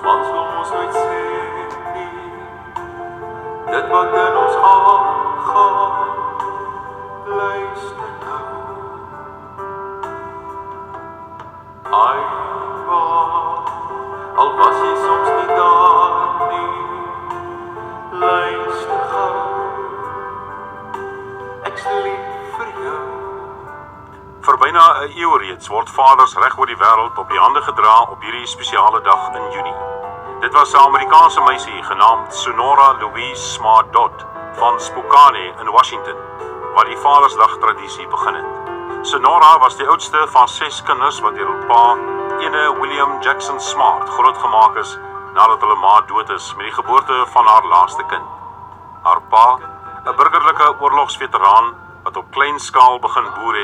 mans wil ons nooit sê nie, dit wat in ons aangaan, luister nou. Ai, pa, al was jy soms nie daar nie, luister gou, ek's lief vir jou. Vir byna 'n eeu reeds word vaders reg oor die wêreld op die hande gedra op hierdie spesiale dag in Junie. Dit was 'n Amerikaanse meisie genaamd Sonora Louise Smart Dodd van Spokane in Washington, wat die Vadersdag tradisie begin het. Sonora was die oudste van 6 kinders wat deur hul pa, ene William Jackson Smart, grootgemaak is nadat hulle ma dood is met die geboorte van haar laaste kind. Haar pa, 'n burgerlike oorlogsveteraan wat op klein skaal begin boer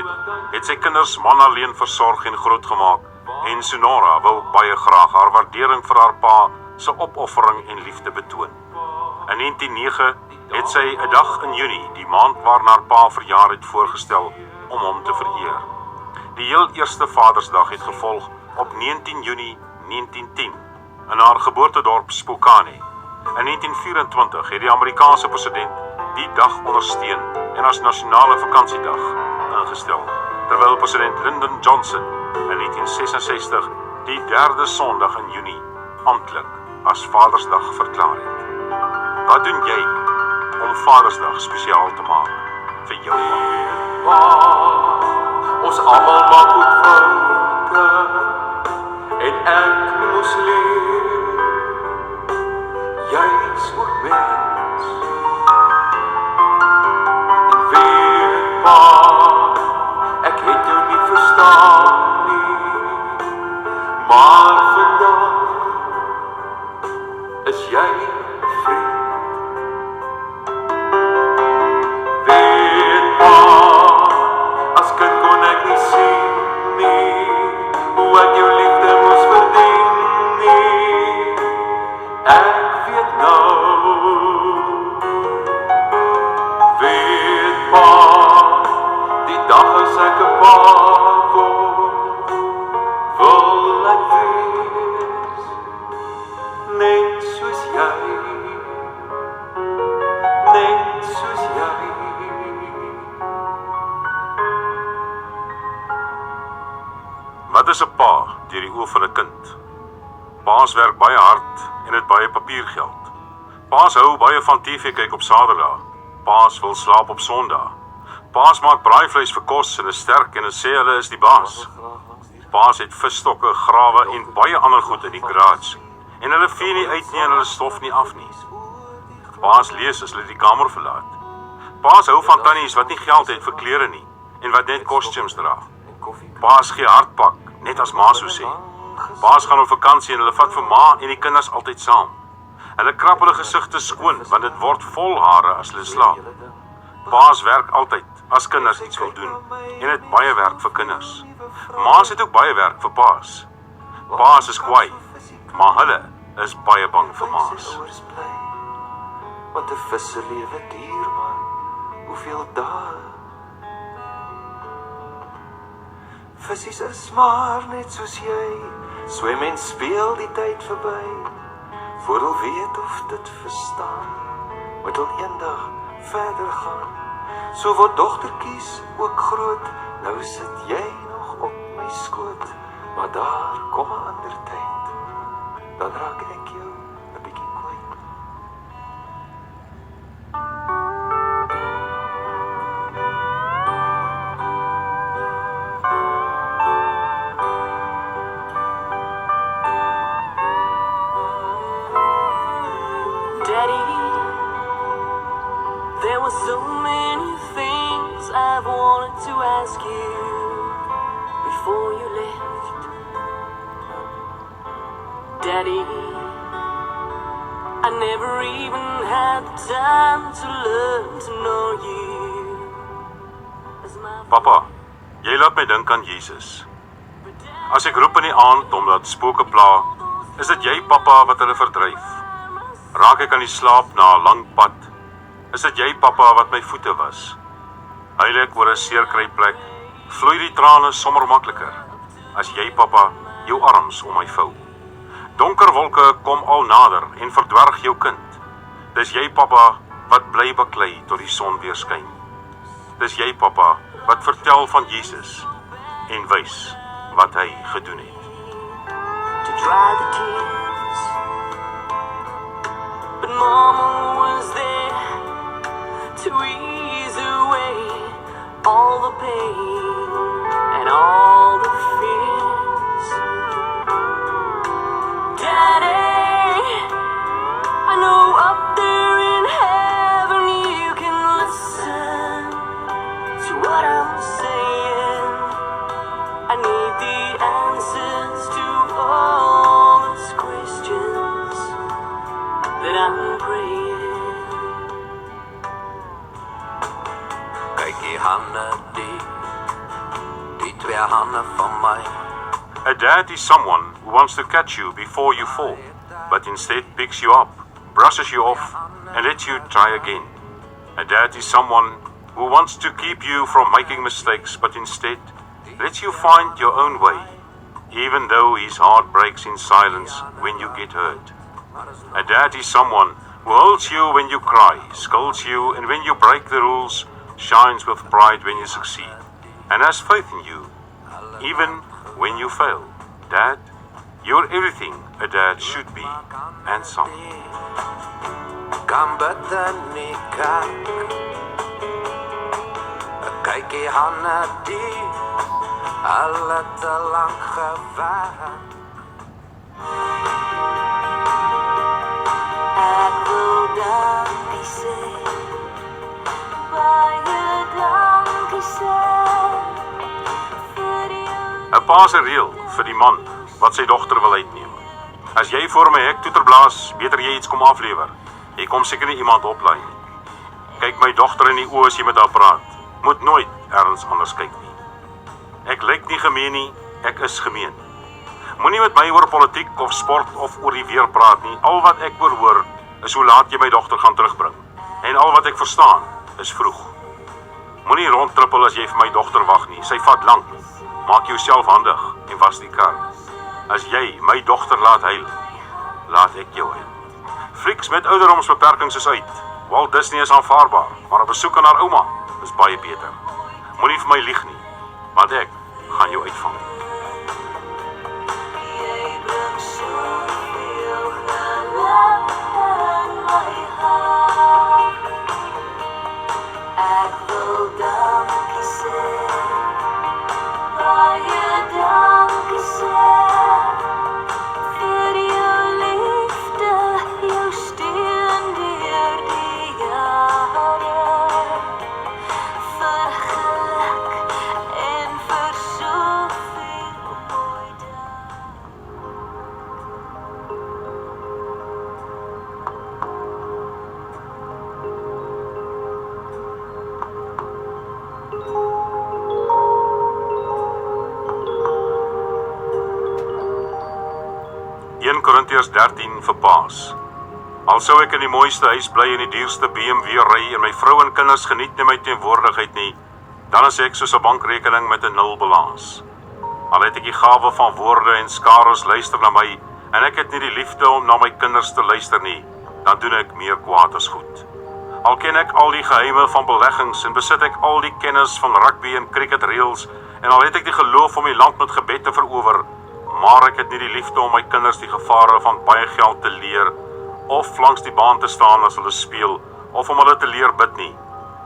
het sy kinders man alleen versorg en grootgemaak, en Sonora wou baie graag haar waardering vir haar pa se opoffering en liefde betoon. In 1909 het sy 'n dag in Junie, die maand waarna haar pa verjaar het, voorgestel om hom te vereer. Die heel eerste Vadersdag het gevolg op 19 Junie 1910 in haar geboortedorp Spokane. In 1924 het die Amerikaanse president die dag ondersteun en as nasionale vakansiedag ingestel, terwyl president Lyndon Johnson in 1966 die 3de Sondag in Junie amptelik as Vadersdag verklaar het. Wat doen jy om Vadersdag spesiaal te maak vir jou ma? Ons almal maak ook foute en ek moes leer, jy's ook mens en weet pa, ek het jou nie verstaan nie, maar vandag is jy vriend. Weet pa, as kind kon ek nie sien nie, hoe ek jou liefde moes verdien nie, ek weet nou. Weet pa, die dag as ek 'n pa word, wil ek wees net soos jy, net soos jy. Wat is 'n pa deur die oë van 'n kind? Pa's werk baie hard en het baie papiergeld. Pa's hou baie van TV kyk op Saterdag. Pa's wil slaap op Sondag. Pa's maak braaivleis vir kos en is sterk en sê hulle is die baas. Pa's het visstokke, grawe en baie ander goed in die garage. En hulle vee nie uit nie en hulle stof nie af nie. Pa's lees as hulle die kamer verlaat. Pa's hou van tannies wat nie geld het vir klere nie en wat net costumes dra. Pa's gee hardpak, net as ma sou sê. Pa's gaan op vakansie en hulle vat vir ma en die kinders altyd saam. Hulle krap hulle gesigte skoon want dit word vol hare as hulle slaap. Pa's werk altyd as kinders iets wil doen en het baie werk vir kinders. Ma's het ook baie werk vir pa's. Pa's is kwaai, maar hulle is baie bang vir ma's. Want 'n vis se lewe duur man, hoeveel dae? Visies is maar net soos jy, swem en speel die tyd verby, voor hulle weet of dit verstaan, moet hulle eendag verder gaan. So word dogtertjies ook groot, nou sit jy nog op my skoot, maar daar kom 'n ander tyd, dan raak ek jou 'n bietjie kwyt. Daddy, there were so many things I've wanted to ask you before you left. Daddy, I never even had the time to learn to know you as my Papa, jy laat my dink aan Jesus. As ek roep in die aand omdat spooke pla, is dit jy, Papa, wat hulle verdryf. Raak ek aan die slaap na 'n lang pad, is dit jy, Papa, wat my voete was. Huil ek oor 'n seerkryplek, vloei die trane sommer makliker, as jy, Papa, jou arms om my vou. Donker wolke kom al nader en verdwerg jou kind. Dis jy, pappa, wat bly baklei tot die son weer skyn. Dis jy, pappa, wat vertel van Jesus en wys wat hy gedoen het. To dry the tears, but Mama was there to ease away all the pain and all the fears. Daddy, I know up there in heaven you can listen to what I'm saying. I need the answers to all those questions that I'm praying. Kyk die hande die twee hande van my. A dad is someone who wants to catch you before you fall, but instead picks you up, brushes you off, and lets you try again. A dad is someone who wants to keep you from making mistakes, but instead lets you find your own way, even though his heart breaks in silence when you get hurt. A dad is someone who holds you when you cry, scolds you, and when you break the rules, shines with pride when you succeed, and has faith in you, even when you fail. Dad, you're everything a dad should be, and some. Kan bitter nie kyk die hande die hulle te lang gewag. Ek wil dankie sê, baie dankie sê vir jou. 'n Pa se reël vir die man wat sy dogter wil uitneem. As jy voor my hek toeter blaas, beter jy iets kom aflewer. Jy kom seker nie iemand oplaai nie. Kyk my dogter in die oë as jy met haar praat. Moet nooit ergens anders kyk nie. Ek lyk nie gemeen nie, ek is gemeen. Moenie met my oor politiek of sport of oor die weer praat nie. Al wat ek hoor is hoe laat jy my dogter gaan terugbring. En al wat ek verstaan is vroeg. Moenie rondtrippel as jy vir my dogter wag nie. Sy vat lank. Maak jouself handig en was die kar. As jy my dogter laat huil, laat ek jou huil. Flieks met ouderdomsbeperkings is uit. Walt Disney is aanvaarbaar, maar 'n besoek aan haar ouma is baie beter. Moenie vir my lieg nie, want ek gaan jou uitvang. Jy bring soveel geluk in my hart. Ek wil dankie sê, baie dankie sê vir jou liefde, jou steun deur die jare, vir geluk en vir soveel mooi dae. Korintiërs 13 vir paas. Al sou ek in die mooiste huis bly en die duurste BMW ry en my vrou en kinders geniet nie my teenwoordigheid nie, dan is ek soos 'n bankrekening met 'n nul balans. Al het ek die gawe van woorde en skares luister na my en ek het nie die liefde om na my kinders te luister nie, dan doen ek meer kwaad as goed. Al ken ek al die geheime van beleggings en besit ek al die kennis van rugby en cricket reels en al het ek die geloof om die land met gebed te verower, maar ek het nie die liefde om my kinders die gevare van baie geld te leer of langs die baan te staan as hulle speel of om hulle te leer bid nie,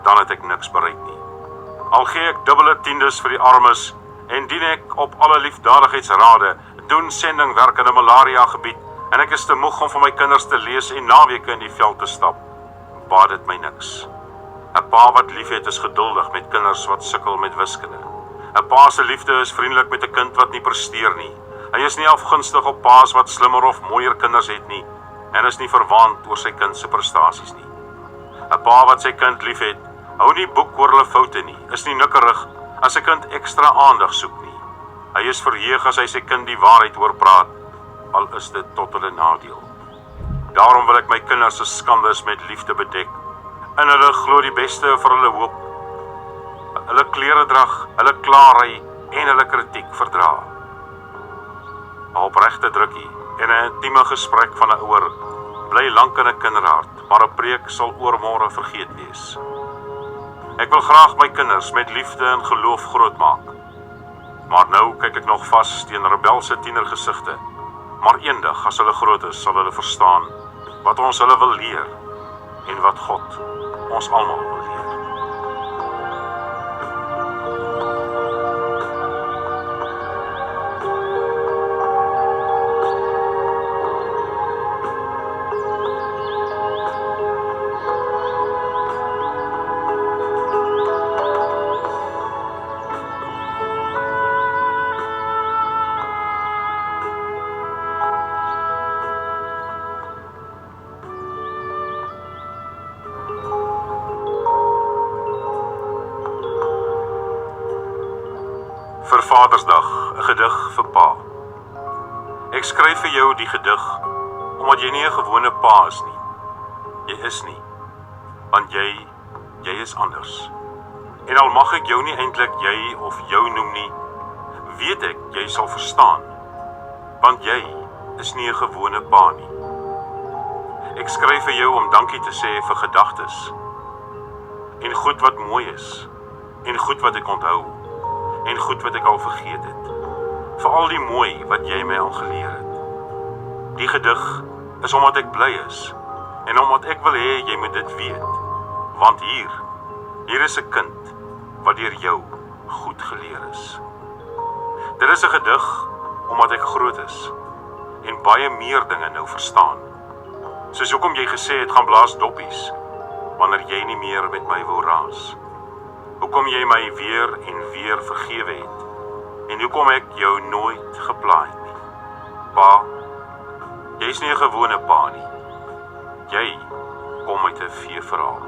dan het ek niks bereik nie. Al gee ek dubbele tiendes vir die armes en dien ek op alle liefdadigheidsrade, doen sendingwerk in 'n malaria gebied en ek is te moeg om vir my kinders te lees en naweke in die veld te stap, baat dit my niks. 'n Pa wat liefhet is geduldig met kinders wat sukkel met wiskunde. 'n Pa se liefde is vriendelik met 'n kind wat nie presteer nie. Hy is nie afgunstig op paas wat slimmer of mooier kinders het nie en is nie verwaand oor sy kind se prestasies nie. 'n Pa wat sy kind liefhet, hou nie boek oor hulle foute nie, is nie nikkerig as 'n kind ekstra aandag soek nie. Hy is verheug as hy sy kind die waarheid hoor praat, al is dit tot hulle nadeel. Daarom wil ek my kinders se skandes met liefde bedek. In hulle glo die beste vir hulle hoop. Hulle kleredrag, hulle klaarry en hulle kritiek verdra. 'n Opregte drukkie En 'n intieme gesprek van 'n ouer bly lank in 'n kinderhart, maar 'n preek sal oormôre vergeet wees. Ek wil graag my kinders met liefde en geloof grootmaak. Maar nou kyk ek nog vas teen rebelse tienergesigte. Maar eendag as hulle groot is, sal hulle verstaan wat ons hulle wil leer en wat God ons almal wil leer. Vir Vadersdag, 'n gedig vir pa. Ek skryf vir jou die gedig, omdat jy nie 'n gewone pa is nie. Jy is nie, want jy is anders. En al mag ek jou nie eintlik jy of jou noem nie, weet ek jy sal verstaan, want jy is nie 'n gewone pa nie. Ek skryf vir jou om dankie te sê vir gedagtes, en goed wat mooi is, en goed wat ek onthou, en goed wat ek al vergeet het, vir al die mooi wat jy my al geleer het. Die gedig is omdat ek bly is, en omdat ek wil hê jy moet dit weet, want hier is 'n kind wat deur jou goed geleer is. Dit is 'n gedig omdat ek groot is, en baie meer dinge nou verstaan, soos hoekom jy gesê het gaan blaas doppies, wanneer jy nie meer met my wou raas. Hoekom jy my weer en weer vergewe het, en hoekom ek jou nooit geplaai het nie. Pa, jy is nie 'n gewone pa nie. Jy kom uit 'n veeverhaal.